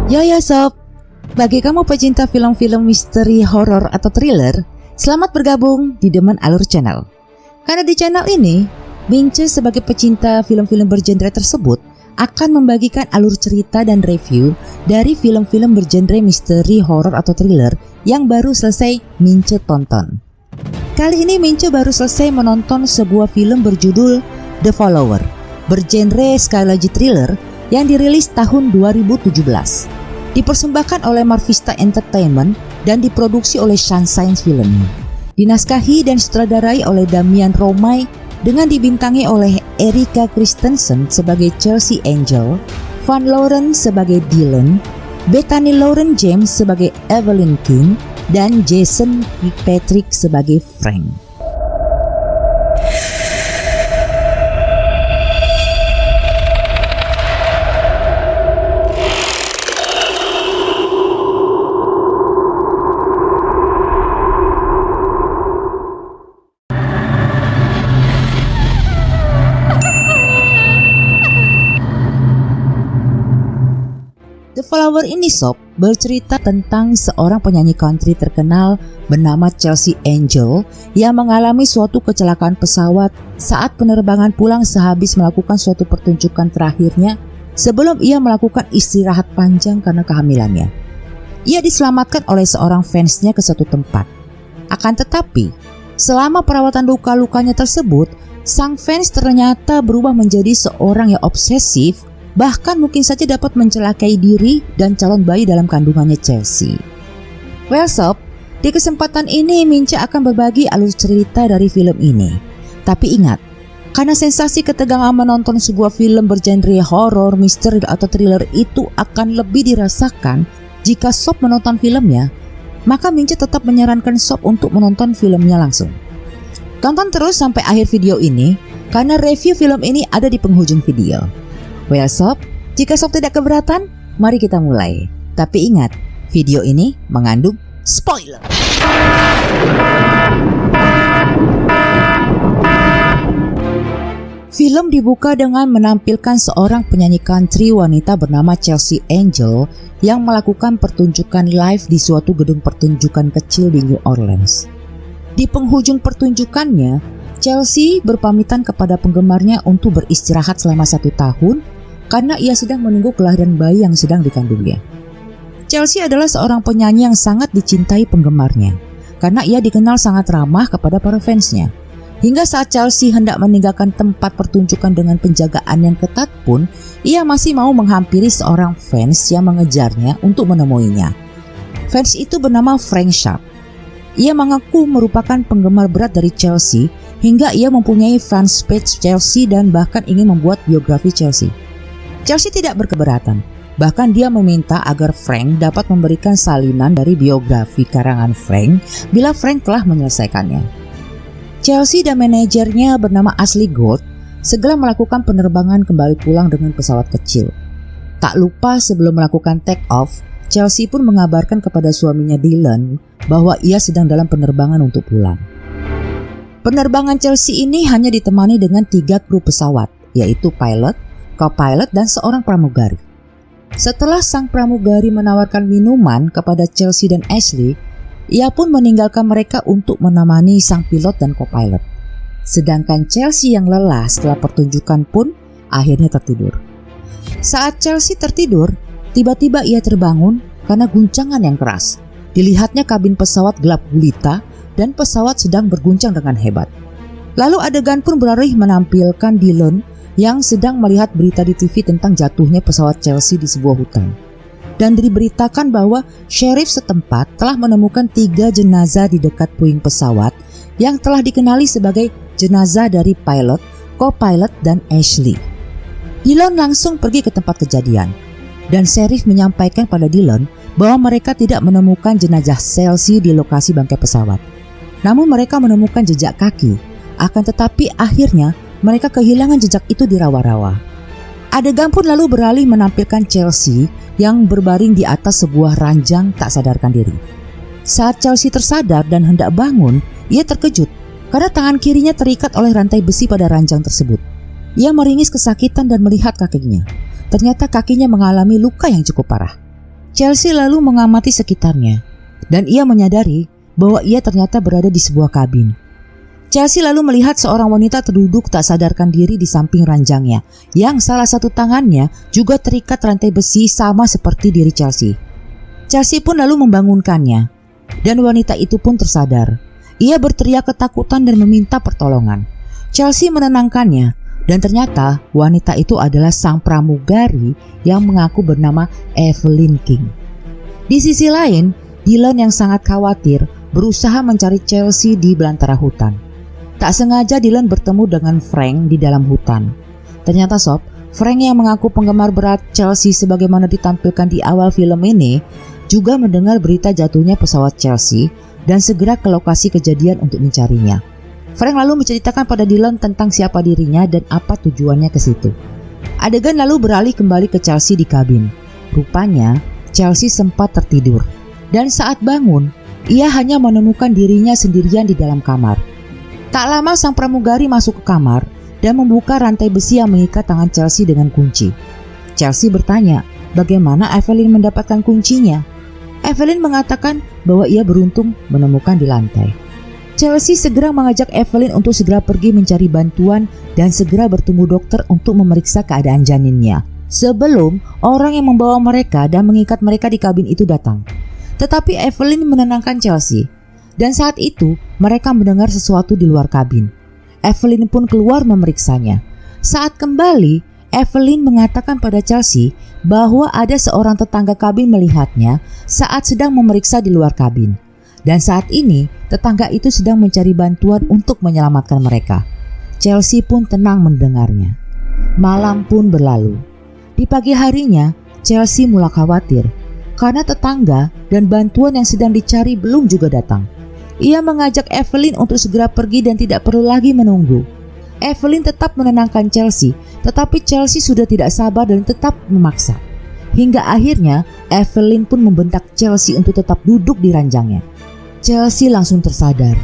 Yo sob, bagi kamu pecinta film-film misteri, horor atau thriller, selamat bergabung di Demen Alur Channel. Karena di channel ini, Mince sebagai pecinta film-film bergenre tersebut akan membagikan alur cerita dan review dari film-film bergenre misteri, horor atau thriller yang baru selesai Mince tonton. Kali ini Mince baru selesai menonton sebuah film berjudul The Follower, bergenre psikologi thriller yang dirilis tahun 2017. Dipersembahkan oleh Marvista Entertainment dan diproduksi oleh Sunshine Film. Dinaskahi dan sutradarai oleh Damian Romay dengan dibintangi oleh Erika Christensen sebagai Chelsea Angel, Van Loren sebagai Dylan, Bethany Lauren James sebagai Evelyn King, dan Jason Patrick sebagai Frank. The Follower ini sob bercerita tentang seorang penyanyi country terkenal bernama Chelsea Angel yang mengalami suatu kecelakaan pesawat saat penerbangan pulang sehabis melakukan suatu pertunjukan terakhirnya sebelum ia melakukan istirahat panjang karena kehamilannya. Ia diselamatkan oleh seorang fansnya ke suatu tempat. Akan tetapi, selama perawatan luka-lukanya tersebut, sang fans ternyata berubah menjadi seorang yang obsesif, bahkan mungkin saja dapat mencelakai diri dan calon bayi dalam kandungannya Chelsea. Well sob, di kesempatan ini Mince akan berbagi alur cerita dari film ini. Tapi ingat, karena sensasi ketegangan menonton sebuah film bergenre horor, misteri atau thriller itu akan lebih dirasakan jika sob menonton filmnya, maka Mince tetap menyarankan sob untuk menonton filmnya langsung. Tonton terus sampai akhir video ini, karena review film ini ada di penghujung video. Well sob, jika sob tidak keberatan, mari kita mulai. Tapi ingat, video ini mengandung spoiler. Film dibuka dengan menampilkan seorang penyanyi country wanita bernama Chelsea Angel yang melakukan pertunjukan live di suatu gedung pertunjukan kecil di New Orleans. Di penghujung pertunjukannya, Chelsea berpamitan kepada penggemarnya untuk beristirahat selama 1 tahun karena ia sedang menunggu kelahiran bayi yang sedang dikandungnya. Chelsea adalah seorang penyanyi yang sangat dicintai penggemarnya karena ia dikenal sangat ramah kepada para fansnya. Hingga saat Chelsea hendak meninggalkan tempat pertunjukan dengan penjagaan yang ketat pun, ia masih mau menghampiri seorang fans yang mengejarnya untuk menemuinya. Fans itu bernama Frank Sharp. Ia mengaku merupakan penggemar berat dari Chelsea hingga ia mempunyai fans page Chelsea dan bahkan ingin membuat biografi Chelsea. Chelsea tidak berkeberatan, bahkan dia meminta agar Frank dapat memberikan salinan dari biografi karangan Frank bila Frank telah menyelesaikannya. Chelsea dan manajernya bernama Ashley Gold segera melakukan penerbangan kembali pulang dengan pesawat kecil. Tak lupa sebelum melakukan take off, Chelsea pun mengabarkan kepada suaminya Dylan bahwa ia sedang dalam penerbangan untuk pulang. Penerbangan Chelsea ini hanya ditemani dengan 3 kru pesawat, yaitu pilot, co-pilot, dan seorang pramugari. Setelah sang pramugari menawarkan minuman kepada Chelsea dan Ashley, ia pun meninggalkan mereka untuk menemani sang pilot dan co-pilot. Sedangkan Chelsea yang lelah setelah pertunjukan pun akhirnya tertidur. Saat Chelsea tertidur, tiba-tiba ia terbangun karena guncangan yang keras. Dilihatnya kabin pesawat gelap gulita dan pesawat sedang berguncang dengan hebat. Lalu adegan pun beralih menampilkan Dylan yang sedang melihat berita di TV tentang jatuhnya pesawat Chelsea di sebuah hutan. Dan diberitakan bahwa sheriff setempat telah menemukan 3 jenazah di dekat puing pesawat yang telah dikenali sebagai jenazah dari pilot, co-pilot, dan Ashley. Dylan langsung pergi ke tempat kejadian dan sheriff menyampaikan pada Dylan bahwa mereka tidak menemukan jenazah Chelsea di lokasi bangkai pesawat. Namun mereka menemukan jejak kaki, akan tetapi akhirnya mereka kehilangan jejak itu di rawa-rawa. Adegan pun lalu beralih menampilkan Chelsea yang berbaring di atas sebuah ranjang tak sadarkan diri. Saat Chelsea tersadar dan hendak bangun, ia terkejut karena tangan kirinya terikat oleh rantai besi pada ranjang tersebut. Ia meringis kesakitan dan melihat kakinya. Ternyata kakinya mengalami luka yang cukup parah. Chelsea lalu mengamati sekitarnya dan ia menyadari bahwa ia ternyata berada di sebuah kabin. Chelsea lalu melihat seorang wanita terduduk tak sadarkan diri di samping ranjangnya, yang salah satu tangannya juga terikat rantai besi sama seperti diri Chelsea. Chelsea pun lalu membangunkannya dan wanita itu pun tersadar. Ia berteriak ketakutan dan meminta pertolongan. Chelsea menenangkannya dan ternyata wanita itu adalah sang pramugari yang mengaku bernama Evelyn King. Di sisi lain, Dylan yang sangat khawatir berusaha mencari Chelsea di belantara hutan. Tak sengaja Dylan bertemu dengan Frank di dalam hutan. Ternyata sob, Frank yang mengaku penggemar berat Chelsea sebagaimana ditampilkan di awal film ini juga mendengar berita jatuhnya pesawat Chelsea dan segera ke lokasi kejadian untuk mencarinya. Frank lalu menceritakan pada Dylan tentang siapa dirinya dan apa tujuannya ke situ. Adegan lalu beralih kembali ke Chelsea di kabin. Rupanya Chelsea sempat tertidur dan saat bangun ia hanya menemukan dirinya sendirian di dalam kamar. Tak lama sang pramugari masuk ke kamar dan membuka rantai besi yang mengikat tangan Chelsea dengan kunci. Chelsea bertanya bagaimana Evelyn mendapatkan kuncinya. Evelyn mengatakan bahwa ia beruntung menemukan di lantai. Chelsea segera mengajak Evelyn untuk segera pergi mencari bantuan dan segera bertemu dokter untuk memeriksa keadaan janinnya sebelum orang yang membawa mereka dan mengikat mereka di kabin itu datang. Tetapi Evelyn menenangkan Chelsea dan saat itu mereka mendengar sesuatu di luar kabin. Evelyn pun keluar memeriksanya. Saat kembali, Evelyn mengatakan pada Chelsea bahwa ada seorang tetangga kabin melihatnya saat sedang memeriksa di luar kabin. Dan saat ini tetangga itu sedang mencari bantuan untuk menyelamatkan mereka. Chelsea pun tenang mendengarnya. Malam pun berlalu. Di pagi harinya Chelsea mulai khawatir karena tetangga dan bantuan yang sedang dicari belum juga datang. Ia mengajak Evelyn untuk segera pergi dan tidak perlu lagi menunggu. Evelyn tetap menenangkan Chelsea, tetapi Chelsea sudah tidak sabar dan tetap memaksa. Hingga akhirnya Evelyn pun membentak Chelsea untuk tetap duduk di ranjangnya. Chelsea langsung tersadar.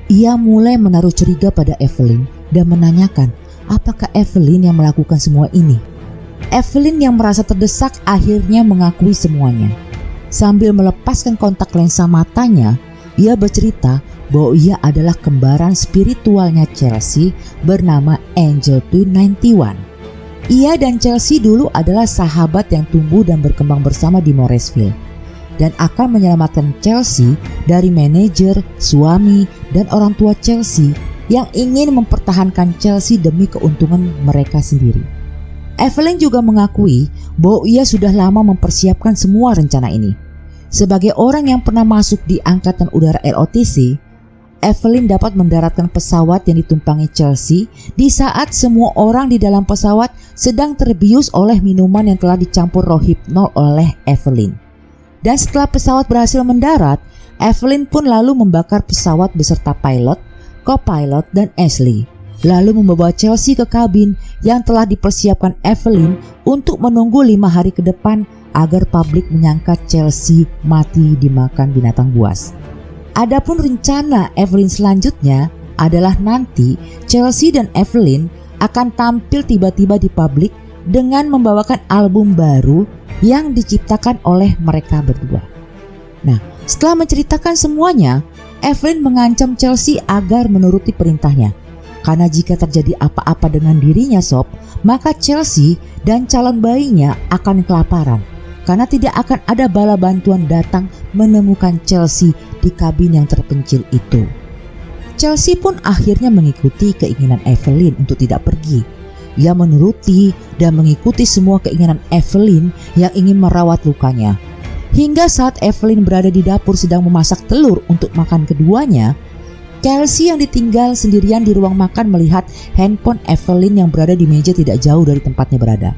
Ia mulai menaruh curiga pada Evelyn dan menanyakan apakah Evelyn yang melakukan semua ini. Evelyn yang merasa terdesak akhirnya mengakui semuanya. Sambil melepaskan kontak lensa matanya, ia bercerita bahwa ia adalah kembaran spiritualnya Chelsea bernama Angel Twin 91. Ia dan Chelsea dulu adalah sahabat yang tumbuh dan berkembang bersama di Morrisville dan akan menyelamatkan Chelsea dari manajer, suami, dan orang tua Chelsea yang ingin mempertahankan Chelsea demi keuntungan mereka sendiri. Evelyn juga mengakui bahwa ia sudah lama mempersiapkan semua rencana ini. Sebagai orang yang pernah masuk di Angkatan Udara ROTC, Evelyn dapat mendaratkan pesawat yang ditumpangi Chelsea di saat semua orang di dalam pesawat sedang terbius oleh minuman yang telah dicampur rohypnol oleh Evelyn. Dan setelah pesawat berhasil mendarat, Evelyn pun lalu membakar pesawat beserta pilot, co-pilot, dan Ashley. Lalu membawa Chelsea ke kabin yang telah dipersiapkan Evelyn untuk menunggu 5 hari ke depan agar publik menyangka Chelsea mati dimakan binatang buas. Adapun rencana Evelyn selanjutnya adalah nanti Chelsea dan Evelyn akan tampil tiba-tiba di publik dengan membawakan album baru yang diciptakan oleh mereka berdua. Nah, setelah menceritakan semuanya, Evelyn mengancam Chelsea agar menuruti perintahnya. Karena jika terjadi apa-apa dengan dirinya sob, maka Chelsea dan calon bayinya akan kelaparan. Karena tidak akan ada bala bantuan datang menemukan Chelsea di kabin yang terpencil itu. Chelsea pun akhirnya mengikuti keinginan Evelyn untuk tidak pergi. Ia menuruti dan mengikuti semua keinginan Evelyn yang ingin merawat lukanya. Hingga saat Evelyn berada di dapur sedang memasak telur untuk makan keduanya, Chelsea yang ditinggal sendirian di ruang makan melihat handphone Evelyn yang berada di meja tidak jauh dari tempatnya berada.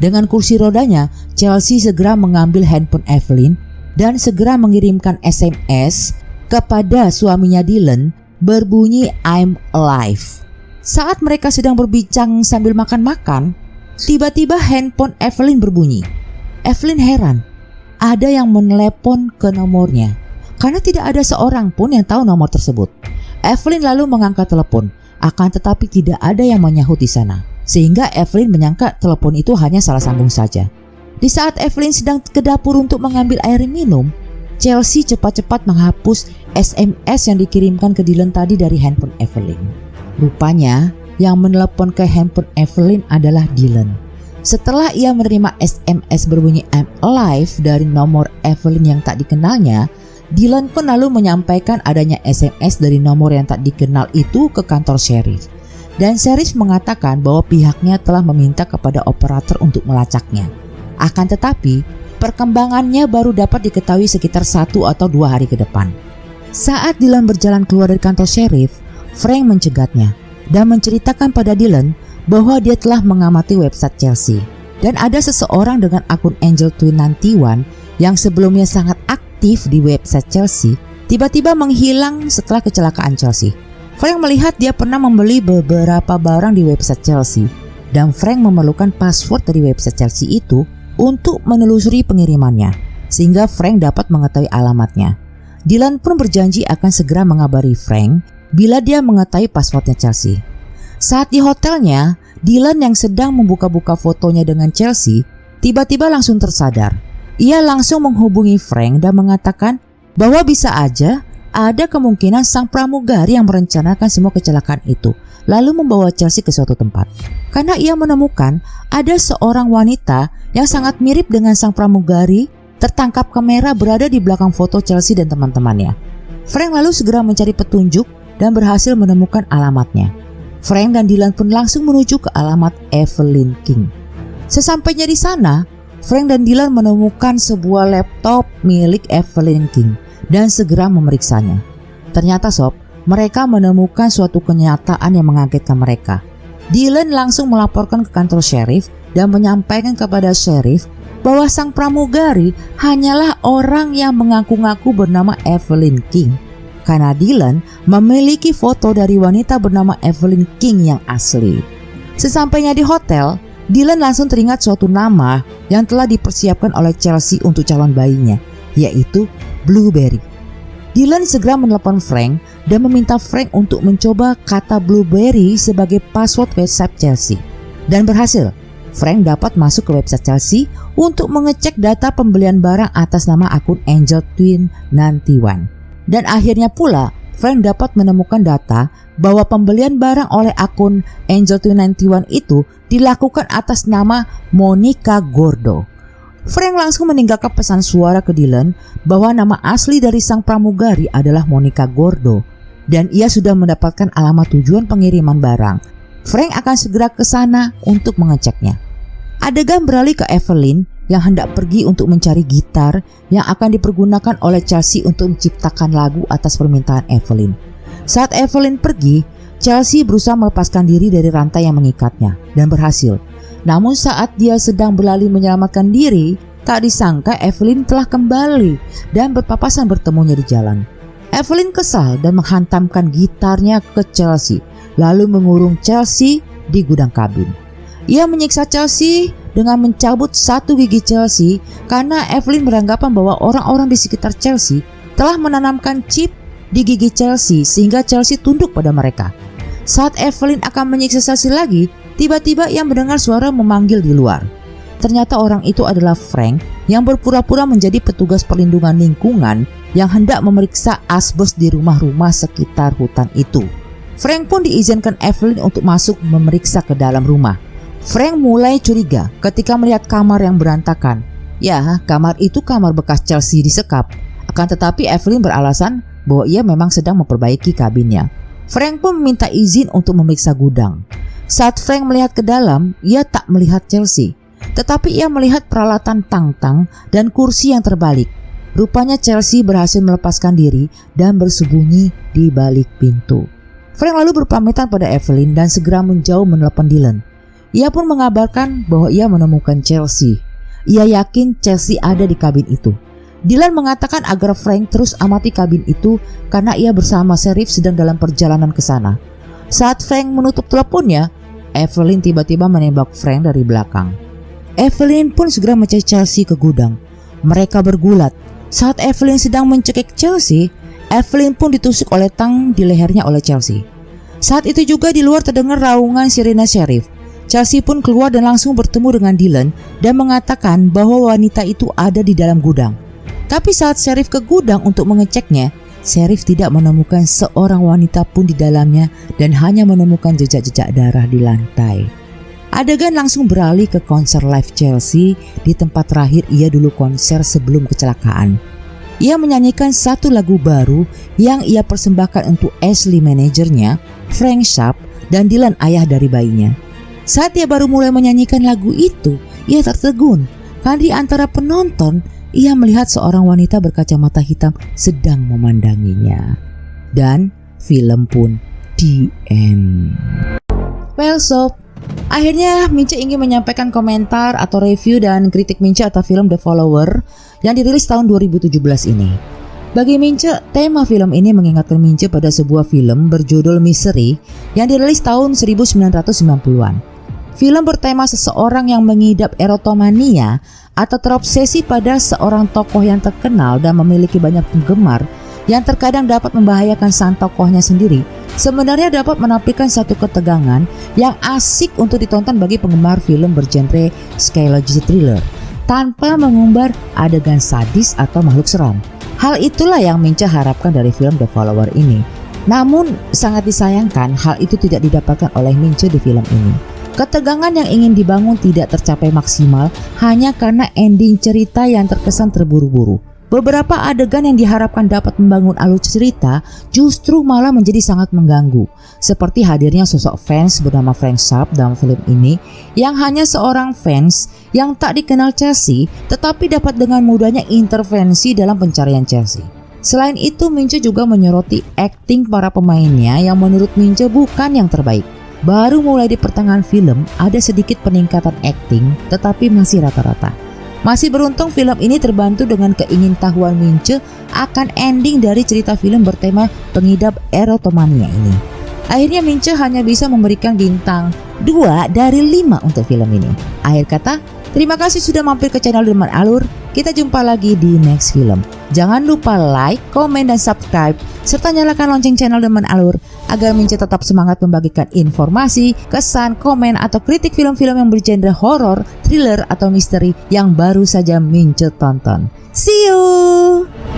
Dengan kursi rodanya, Chelsea segera mengambil handphone Evelyn dan segera mengirimkan SMS kepada suaminya Dylan berbunyi "I'm alive". Saat mereka sedang berbincang sambil makan-makan, tiba-tiba handphone Evelyn berbunyi. Evelyn heran, ada yang menelepon ke nomornya karena tidak ada seorang pun yang tahu nomor tersebut. Evelyn lalu mengangkat telepon, akan tetapi tidak ada yang menyahut di sana. Sehingga Evelyn menyangka telepon itu hanya salah sambung saja. Di saat Evelyn sedang ke dapur untuk mengambil air minum, Chelsea cepat-cepat menghapus SMS yang dikirimkan ke Dylan tadi dari handphone Evelyn. Rupanya yang menelepon ke handphone Evelyn adalah Dylan. Setelah ia menerima SMS berbunyi "I'm alive" dari nomor Evelyn yang tak dikenalnya, Dylan pun lalu menyampaikan adanya SMS dari nomor yang tak dikenal itu ke kantor sheriff. Dan sheriff mengatakan bahwa pihaknya telah meminta kepada operator untuk melacaknya. Akan tetapi, perkembangannya baru dapat diketahui sekitar 1 atau 2 hari ke depan. Saat Dylan berjalan keluar dari kantor sheriff, Frank mencegatnya dan menceritakan pada Dylan bahwa dia telah mengamati website Chelsea. Dan ada seseorang dengan akun Angel Twin 91 yang sebelumnya sangat aktif di website Chelsea, tiba-tiba menghilang setelah kecelakaan Chelsea. Frank melihat dia pernah membeli beberapa barang di website Chelsea, dan Frank memerlukan password dari website Chelsea itu untuk menelusuri pengirimannya, sehingga Frank dapat mengetahui alamatnya. Dylan pun berjanji akan segera mengabari Frank bila dia mengetahui passwordnya Chelsea. Saat di hotelnya, Dylan yang sedang membuka-buka fotonya dengan Chelsea tiba-tiba langsung tersadar. Ia langsung menghubungi Frank dan mengatakan bahwa bisa aja ada kemungkinan sang pramugari yang merencanakan semua kecelakaan itu lalu membawa Chelsea ke suatu tempat. Karena ia menemukan ada seorang wanita yang sangat mirip dengan sang pramugari tertangkap kamera berada di belakang foto Chelsea dan teman-temannya. Frank lalu segera mencari petunjuk dan berhasil menemukan alamatnya. Frank dan Dylan pun langsung menuju ke alamat Evelyn King. Sesampainya di sana, Frank dan Dylan menemukan sebuah laptop milik Evelyn King dan segera memeriksanya. Ternyata sob, mereka menemukan suatu kenyataan yang mengagetkan mereka. Dylan langsung melaporkan ke kantor sheriff dan menyampaikan kepada sheriff bahwa sang pramugari hanyalah orang yang mengaku-ngaku bernama Evelyn King. Karena Dylan memiliki foto dari wanita bernama Evelyn King yang asli. Sesampainya di hotel, Dylan langsung teringat suatu nama yang telah dipersiapkan oleh Chelsea untuk calon bayinya, yaitu Blueberry. Dylan segera menelepon Frank dan meminta Frank untuk mencoba kata Blueberry sebagai password website Chelsea. Dan berhasil, Frank dapat masuk ke website Chelsea untuk mengecek data pembelian barang atas nama akun Angel Twin 91. Dan akhirnya pula, Frank dapat menemukan data bahwa pembelian barang oleh akun Angel Twin 91 itu dilakukan atas nama Monica Gordo. Frank langsung meninggalkan pesan suara ke Dylan bahwa nama asli dari sang pramugari adalah Monica Gordo dan ia sudah mendapatkan alamat tujuan pengiriman barang. Frank akan segera ke sana untuk mengeceknya. Adegan beralih ke Evelyn yang hendak pergi untuk mencari gitar yang akan dipergunakan oleh Chelsea untuk menciptakan lagu atas permintaan Evelyn. Saat Evelyn pergi, Chelsea berusaha melepaskan diri dari rantai yang mengikatnya dan berhasil. Namun saat dia sedang berlari menyelamatkan diri, tak disangka Evelyn telah kembali dan berpapasan bertemunya di jalan. Evelyn kesal dan menghantamkan gitarnya ke Chelsea, lalu mengurung Chelsea di gudang kabin. Ia menyiksa Chelsea dengan mencabut satu gigi Chelsea karena Evelyn beranggapan bahwa orang-orang di sekitar Chelsea telah menanamkan chip di gigi Chelsea sehingga Chelsea tunduk pada mereka. Saat Evelyn akan menyiksa Chelsea lagi, tiba-tiba ia mendengar suara memanggil di luar. Ternyata orang itu adalah Frank yang berpura-pura menjadi petugas perlindungan lingkungan yang hendak memeriksa asbes di rumah-rumah sekitar hutan itu. Frank pun diizinkan Evelyn untuk masuk memeriksa ke dalam rumah. Frank mulai curiga ketika melihat kamar yang berantakan. Ya, kamar itu kamar bekas Chelsea disekap. Akan tetapi Evelyn beralasan bahwa ia memang sedang memperbaiki kabinnya. Frank pun meminta izin untuk memeriksa gudang. Saat Frank melihat ke dalam, ia tak melihat Chelsea, tetapi ia melihat peralatan tang-tang dan kursi yang terbalik. Rupanya Chelsea berhasil melepaskan diri dan bersembunyi di balik pintu. Frank lalu berpamitan pada Evelyn dan segera menjauh menelepon Dylan. Ia pun mengabarkan bahwa ia menemukan Chelsea. Ia yakin Chelsea ada di kabin itu. Dylan mengatakan agar Frank terus amati kabin itu karena ia bersama sheriff sedang dalam perjalanan ke sana. Saat Frank menutup teleponnya, Evelyn tiba-tiba menembak Frank dari belakang. Evelyn pun segera mencari Chelsea ke gudang. Mereka bergulat. Saat Evelyn sedang mencekik Chelsea, Evelyn pun ditusuk oleh tang di lehernya oleh Chelsea. Saat itu juga di luar terdengar raungan sirine sheriff. Chelsea pun keluar dan langsung bertemu dengan Dylan dan mengatakan bahwa wanita itu ada di dalam gudang. Tapi saat Sheriff ke gudang untuk mengeceknya, Sheriff tidak menemukan seorang wanita pun di dalamnya dan hanya menemukan jejak-jejak darah di lantai. Adegan langsung beralih ke konser live Chelsea di tempat terakhir ia dulu konser sebelum kecelakaan. Ia menyanyikan satu lagu baru yang ia persembahkan untuk Ashley manajernya, Frank Sharp, dan Dylan ayah dari bayinya. Saat ia baru mulai menyanyikan lagu itu, ia tertegun karena di antara penonton ia melihat seorang wanita berkacamata hitam sedang memandanginya. Dan film pun di end. Well sob, akhirnya Mince ingin menyampaikan komentar atau review dan kritik Mince atas film The Follower yang dirilis tahun 2017 ini. Bagi Mince, tema film ini mengingatkan Mince pada sebuah film berjudul Misery yang dirilis tahun 1990-an. Film bertema seseorang yang mengidap erotomania atau terobsesi pada seorang tokoh yang terkenal dan memiliki banyak penggemar yang terkadang dapat membahayakan sang tokohnya sendiri. Sebenarnya dapat menampilkan satu ketegangan yang asik untuk ditonton bagi penggemar film bergenre psychological thriller tanpa mengumbar adegan sadis atau makhluk seram. Hal itulah yang Mince harapkan dari film The Follower ini. Namun sangat disayangkan hal itu tidak didapatkan oleh Mince di film ini. Ketegangan yang ingin dibangun tidak tercapai maksimal hanya karena ending cerita yang terkesan terburu-buru. Beberapa adegan yang diharapkan dapat membangun alur cerita justru malah menjadi sangat mengganggu. Seperti hadirnya sosok fans bernama Frank Sharp dalam film ini yang hanya seorang fans yang tak dikenal Chelsea tetapi dapat dengan mudahnya intervensi dalam pencarian Chelsea. Selain itu, Mince juga menyoroti akting para pemainnya yang menurut Mince bukan yang terbaik. Baru mulai di pertengahan film ada sedikit peningkatan akting tetapi masih rata-rata. Masih beruntung film ini terbantu dengan keingintahuan Mince akan ending dari cerita film bertema pengidap erotomania ini. Akhirnya Mince hanya bisa memberikan bintang 2 dari 5 untuk film ini. Akhir kata, terima kasih sudah mampir ke channel Demen Alur. Kita jumpa lagi di next film. Jangan lupa like, komen, dan subscribe, serta nyalakan lonceng channel Demen Alur agar Mince tetap semangat membagikan informasi, kesan, komen, atau kritik film-film yang bergenre horor, thriller, atau misteri yang baru saja Mince tonton. See you!